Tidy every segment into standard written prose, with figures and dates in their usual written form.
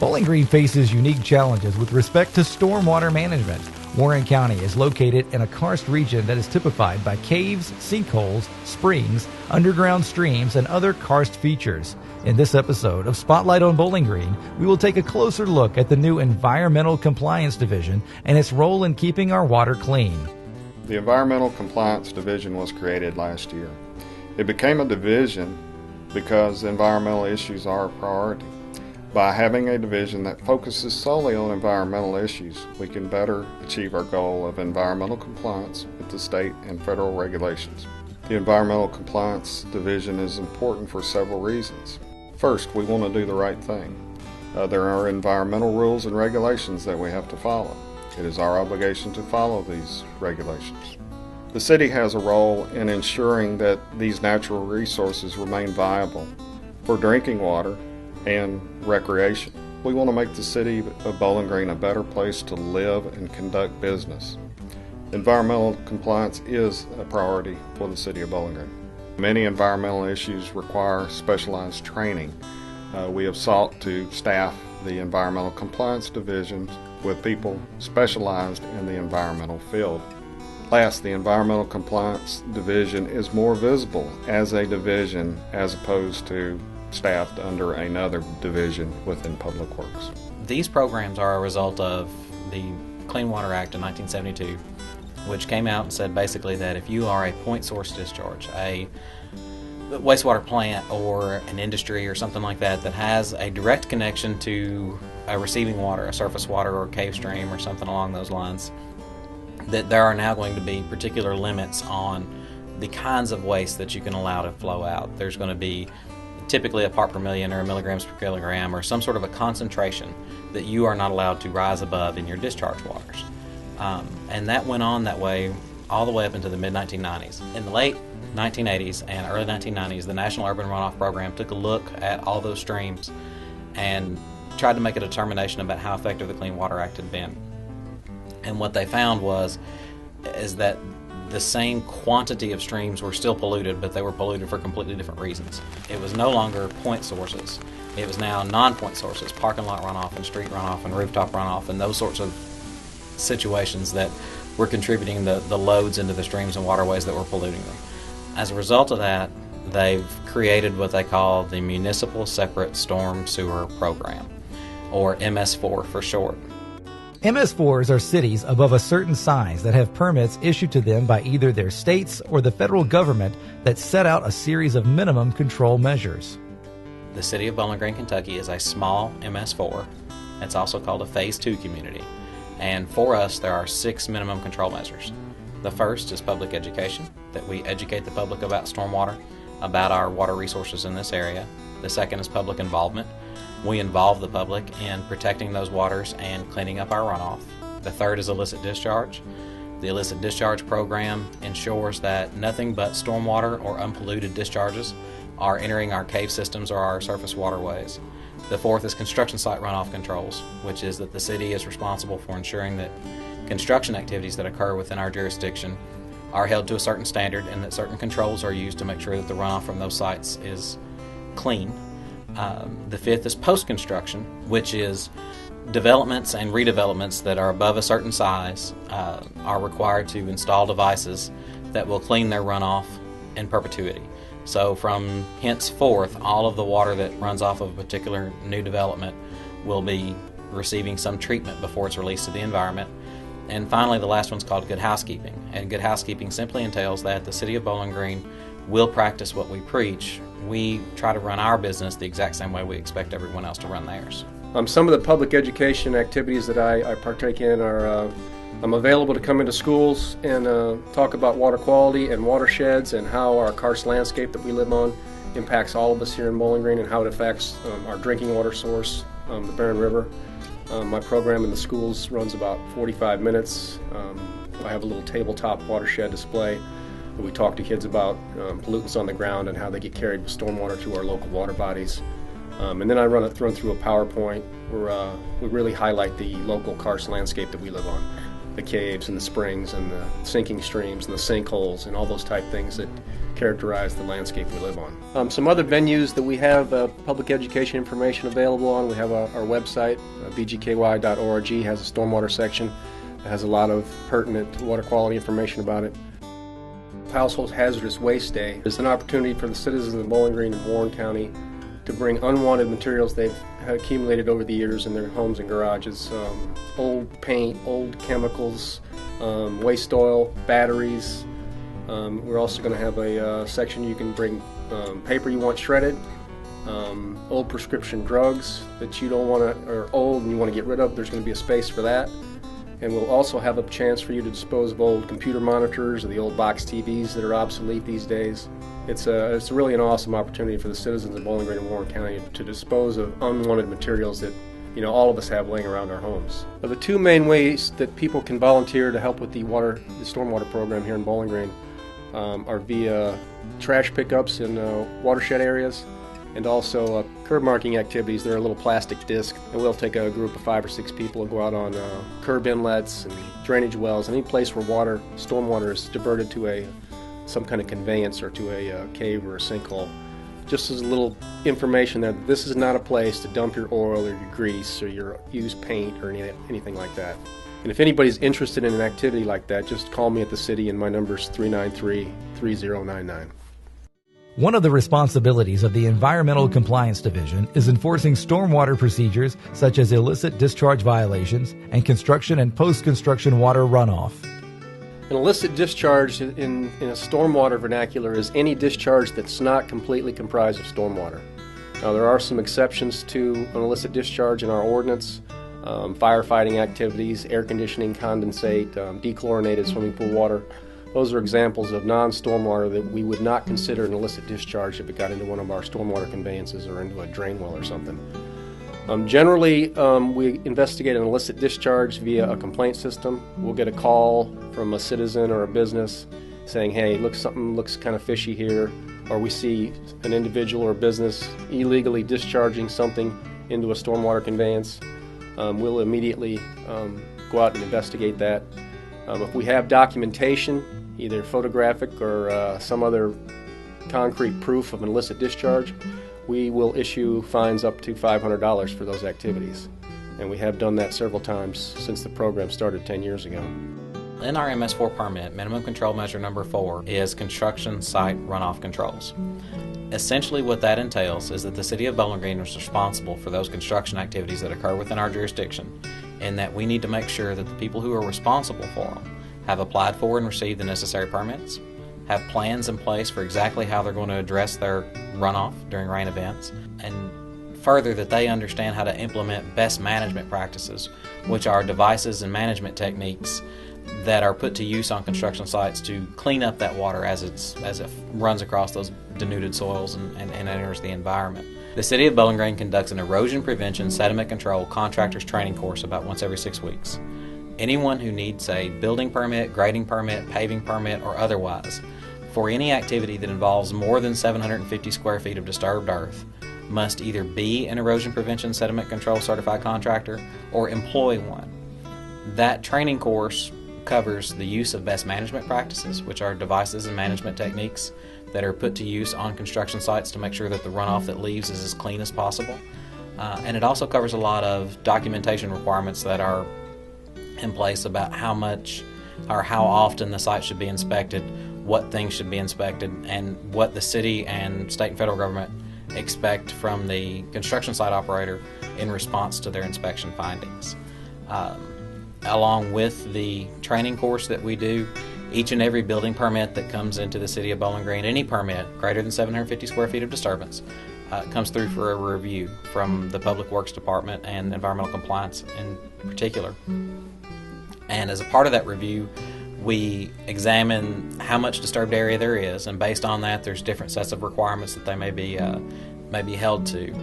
Bowling Green faces unique challenges with respect to stormwater management. Warren County is located in a karst region that is typified by caves, sinkholes, springs, underground streams, and other karst features. In this episode of Spotlight on Bowling Green, we will take a closer look at the new Environmental Compliance Division and its role in keeping our water clean. The Environmental Compliance Division was created last year. It became a division because environmental issues are a priority. By having a division that focuses solely on environmental issues, we can better achieve our goal of environmental compliance with the state and federal regulations. The Environmental Compliance Division is important for several reasons. First, we want to do the right thing. There are environmental rules and regulations that we have to follow. It is our obligation to follow these regulations. The city has a role in ensuring that these natural resources remain viable for drinking water and recreation. We want to make the city of Bowling Green a better place to live and conduct business. Environmental compliance is a priority for the city of Bowling Green. Many environmental issues require specialized training. We have sought to staff the Environmental Compliance Division with people specialized in the environmental field. Last, the Environmental Compliance Division is more visible as a division as opposed to staffed under another division within Public Works. These programs are a result of the Clean Water Act of 1972, which came out and said basically that if you are a point source discharge, a wastewater plant or an industry or something like that that has a direct connection to a receiving water, a surface water or a cave stream or something along those lines, that there are now going to be particular limits on the kinds of waste that you can allow to flow out. There's going to be typically a part per million or milligrams per kilogram or some sort of a concentration that you are not allowed to rise above in your discharge waters. And that went on that way all the way up into the mid-1990s. In the late 1980s and early 1990s, the National Urban Runoff Program took a look at all those streams and tried to make a determination about how effective the Clean Water Act had been. And what they found is that the same quantity of streams were still polluted, but they were polluted for completely different reasons. It was no longer point sources. It was now non-point sources, parking lot runoff and street runoff and rooftop runoff and those sorts of situations that were contributing the loads into the streams and waterways that were polluting them. As a result of that, they've created what they call the Municipal Separate Storm Sewer Program, or MS4 for short. MS4s are cities above a certain size that have permits issued to them by either their states or the federal government that set out a series of minimum control measures. The city of Bowling Green, Kentucky is a small MS4. It's also called a Phase 2 community. And for us, there are 6 minimum control measures. The first is public education, that we educate the public about stormwater, about our water resources in this area. The second is public involvement. We involve the public in protecting those waters and cleaning up our runoff. The third is illicit discharge. The illicit discharge program ensures that nothing but stormwater or unpolluted discharges are entering our cave systems or our surface waterways. The fourth is construction site runoff controls, which is that the city is responsible for ensuring that construction activities that occur within our jurisdiction are held to a certain standard and that certain controls are used to make sure that the runoff from those sites is clean. The fifth is post-construction, which is developments and redevelopments that are above a certain size are required to install devices that will clean their runoff in perpetuity. So from henceforth, all of the water that runs off of a particular new development will be receiving some treatment before it's released to the environment. And finally, the last one's called good housekeeping. And good housekeeping simply entails that the city of Bowling Green will practice what we preach. We try to run our business the exact same way we expect everyone else to run theirs. Some of the public education activities that I partake in are I'm available to come into schools and talk about water quality and watersheds and how our karst landscape that we live on impacts all of us here in Bowling Green and how it affects our drinking water source, the Barron River. My program in the schools runs about 45 minutes. I have a little tabletop watershed display. We talk to kids about pollutants on the ground and how they get carried with stormwater to our local water bodies. And then I run through a PowerPoint where we really highlight the local karst landscape that we live on. The caves and the springs and the sinking streams and the sinkholes and all those type things that characterize the landscape we live on. Some other venues that we have public education information available on, we have our website, bgky.org, has a stormwater section that has a lot of pertinent water quality information about it. Household Hazardous Waste Day is an opportunity for the citizens of Bowling Green and Warren County to bring unwanted materials they've accumulated over the years in their homes and garages. Old paint, old chemicals, waste oil, batteries. We're also going to have a section you can bring paper you want shredded, old prescription drugs that you don't want to, or old and you want to get rid of. There's going to be a space for that. And we'll also have a chance for you to dispose of old computer monitors or the old box TVs that are obsolete these days. It's really an awesome opportunity for the citizens of Bowling Green and Warren County to dispose of unwanted materials that all of us have laying around our homes. The two main ways that people can volunteer to help with the stormwater program here in Bowling Green are via trash pickups in watershed areas, and also curb marking activities. They're a little plastic disc, and we'll take a group of 5 or 6 people and go out on curb inlets and drainage wells, any place where stormwater is diverted to some kind of conveyance or to a cave or a sinkhole. Just as a little information there, this is not a place to dump your oil or your grease or your used paint or anything like that. And if anybody's interested in an activity like that, just call me at the city, and my number is 393-3099. One of the responsibilities of the Environmental Compliance Division is enforcing stormwater procedures such as illicit discharge violations and construction and post-construction water runoff. An illicit discharge in a stormwater vernacular is any discharge that's not completely comprised of stormwater. Now, there are some exceptions to an illicit discharge in our ordinance. Firefighting activities, air conditioning, condensate, dechlorinated swimming pool water. Those are examples of non-stormwater that we would not consider an illicit discharge if it got into one of our stormwater conveyances or into a drain well or something. Generally, we investigate an illicit discharge via a complaint system. We'll get a call from a citizen or a business saying, hey, something looks kind of fishy here, or we see an individual or business illegally discharging something into a stormwater conveyance. We'll immediately go out and investigate that. If we have documentation, either photographic or some other concrete proof of an illicit discharge, we will issue fines up to $500 for those activities. And we have done that several times since the program started 10 years ago. In our MS4 permit, minimum control measure number 4 is construction site runoff controls. Essentially what that entails is that the City of Bowling Green is responsible for those construction activities that occur within our jurisdiction, and that we need to make sure that the people who are responsible for them have applied for and received the necessary permits, have plans in place for exactly how they're going to address their runoff during rain events, and further that they understand how to implement best management practices, which are devices and management techniques that are put to use on construction sites to clean up that water as it runs across those denuded soils and enters the environment. The City of Bowling Green conducts an erosion prevention sediment control contractors training course about once every 6 weeks. Anyone who needs a building permit, grading permit, paving permit, or otherwise for any activity that involves more than 750 square feet of disturbed earth must either be an erosion prevention sediment control certified contractor or employ one. That training course covers the use of best management practices, which are devices and management techniques that are put to use on construction sites to make sure that the runoff that leaves is as clean as possible. And it also covers a lot of documentation requirements that are in place about how much or how often the site should be inspected, what things should be inspected, and what the city and state and federal government expect from the construction site operator in response to their inspection findings. Along with the training course that we do, each and every building permit that comes into the City of Bowling Green, any permit greater than 750 square feet of disturbance, comes through for a review from the Public Works Department and Environmental Compliance in particular. And as a part of that review, we examine how much disturbed area there is, and based on that, there's different sets of requirements that they may be held to.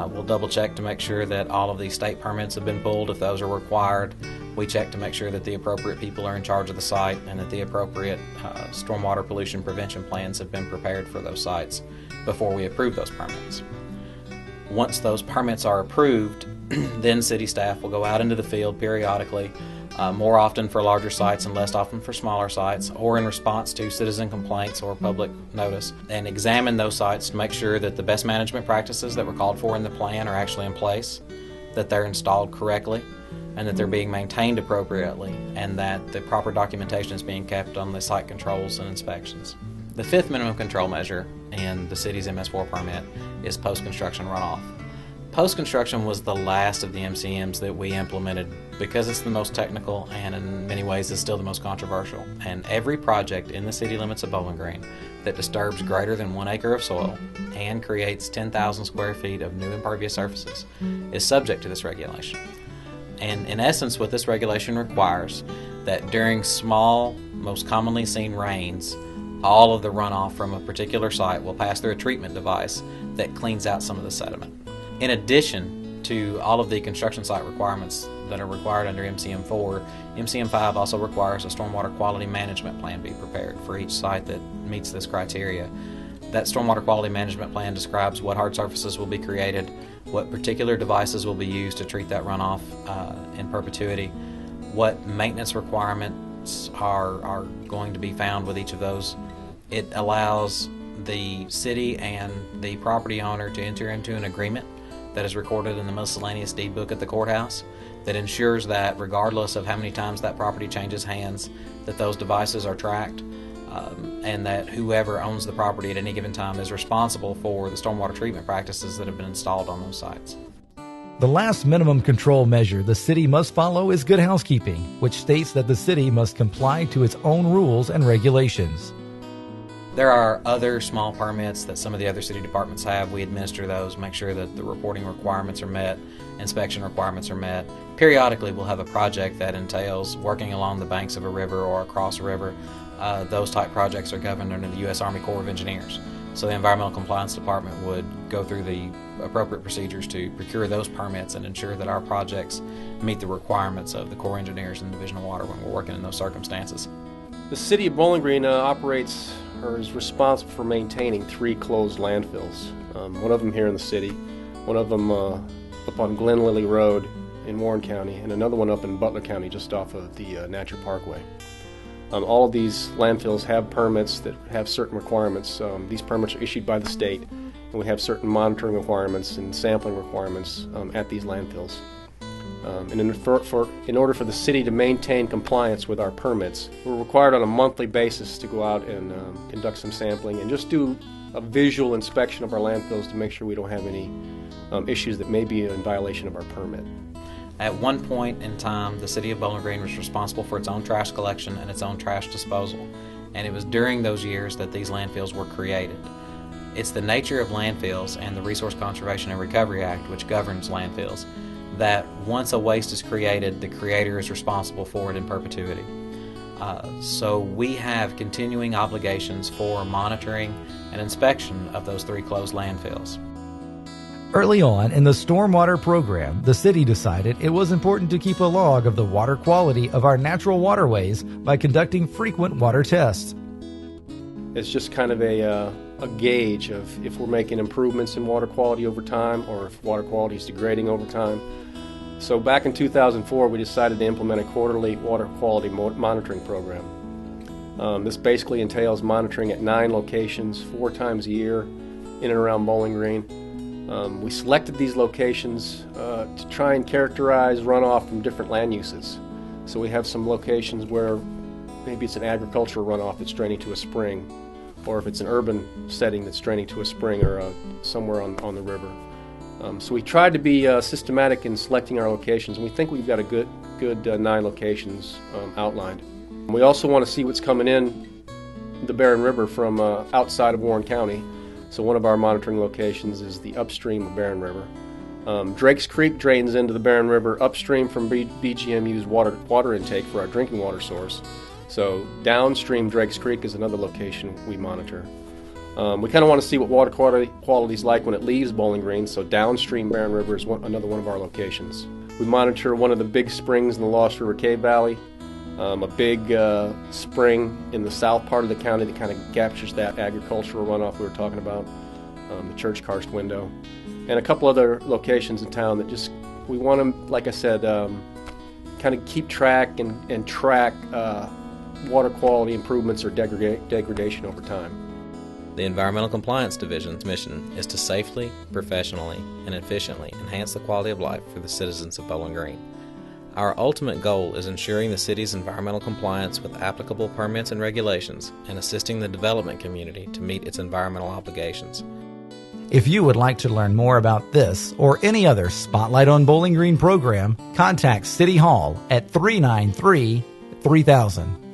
We'll double check to make sure that all of these state permits have been pulled if those are required. We check to make sure that the appropriate people are in charge of the site and that the appropriate stormwater pollution prevention plans have been prepared for those sites before we approve those permits. Once those permits are approved, then city staff will go out into the field periodically, more often for larger sites and less often for smaller sites, or in response to citizen complaints or public notice, and examine those sites to make sure that the best management practices that were called for in the plan are actually in place, that they're installed correctly, and that they're being maintained appropriately, and that the proper documentation is being kept on the site controls and inspections. The fifth minimum control measure in the city's MS4 permit is post-construction runoff. Post-construction was the last of the MCMs that we implemented because it's the most technical and in many ways is still the most controversial. And every project in the city limits of Bowling Green that disturbs greater than 1 acre of soil and creates 10,000 square feet of new impervious surfaces is subject to this regulation. And in essence, what this regulation requires that during small, most commonly seen rains, all of the runoff from a particular site will pass through a treatment device that cleans out some of the sediment. In addition to all of the construction site requirements that are required under MCM4, MCM5 also requires a stormwater quality management plan be prepared for each site that meets this criteria. That stormwater quality management plan describes what hard surfaces will be created, what particular devices will be used to treat that runoff in perpetuity, what maintenance requirements are going to be found with each of those. It allows the city and the property owner to enter into an agreement that is recorded in the miscellaneous deed book at the courthouse that ensures that regardless of how many times that property changes hands, that those devices are tracked, and that whoever owns the property at any given time is responsible for the stormwater treatment practices that have been installed on those sites. The last minimum control measure the city must follow is good housekeeping, which states that the city must comply to its own rules and regulations. There are other small permits that some of the other city departments have. We administer those, make sure that the reporting requirements are met, inspection requirements are met. Periodically, we'll have a project that entails working along the banks of a river or across a river. Those type projects are governed under the U.S. Army Corps of Engineers. So the Environmental Compliance Department would go through the appropriate procedures to procure those permits and ensure that our projects meet the requirements of the Corps of Engineers and Division of Water when we're working in those circumstances. The city of Bowling Green operates or is responsible for maintaining 3 closed landfills. One of them here in the city, one of them up on Glen Lily Road in Warren County, and another one up in Butler County just off of the Natcher Parkway. All of these landfills have permits that have certain requirements. These permits are issued by the state, and we have certain monitoring requirements and sampling requirements at these landfills. And in order for the city to maintain compliance with our permits, we're required on a monthly basis to go out and conduct some sampling and just do a visual inspection of our landfills to make sure we don't have any issues that may be in violation of our permit. At one point in time, the city of Bowling Green was responsible for its own trash collection and its own trash disposal, and it was during those years that these landfills were created. It's the nature of landfills and the Resource Conservation and Recovery Act, which governs landfills, that once a waste is created, the creator is responsible for it in perpetuity. So we have continuing obligations for monitoring and inspection of those 3 closed landfills. Early on in the stormwater program, the city decided it was important to keep a log of the water quality of our natural waterways by conducting frequent water tests. It's just kind of a gauge of if we're making improvements in water quality over time or if water quality is degrading over time. So back in 2004, we decided to implement a quarterly water quality monitoring program. This basically entails monitoring at 9 locations 4 times a year in and around Bowling Green. We selected these locations to try and characterize runoff from different land uses. So we have some locations where maybe it's an agricultural runoff that's draining to a spring, or if it's an urban setting that's draining to a spring or somewhere on the river. So we tried to be systematic in selecting our locations, and we think we've got a good 9 locations outlined. We also want to see what's coming in the Barren River from outside of Warren County. So one of our monitoring locations is the upstream of Barren River. Drake's Creek drains into the Barren River upstream from BGMU's water intake for our drinking water source. So downstream Drake's Creek is another location we monitor. We kind of want to see what water quality is like when it leaves Bowling Green, so downstream Barren River is another one of our locations. We monitor one of the big springs in the Lost River Cave Valley, a big spring in the south part of the county that kind of captures that agricultural runoff we were talking about, the Church Karst Window, and a couple other locations in town that just, we want to, like I said, kind of keep track and track water quality improvements or degradation over time. The Environmental Compliance Division's mission is to safely, professionally, and efficiently enhance the quality of life for the citizens of Bowling Green. Our ultimate goal is ensuring the city's environmental compliance with applicable permits and regulations and assisting the development community to meet its environmental obligations. If you would like to learn more about this or any other Spotlight on Bowling Green program, contact City Hall at 393-3000.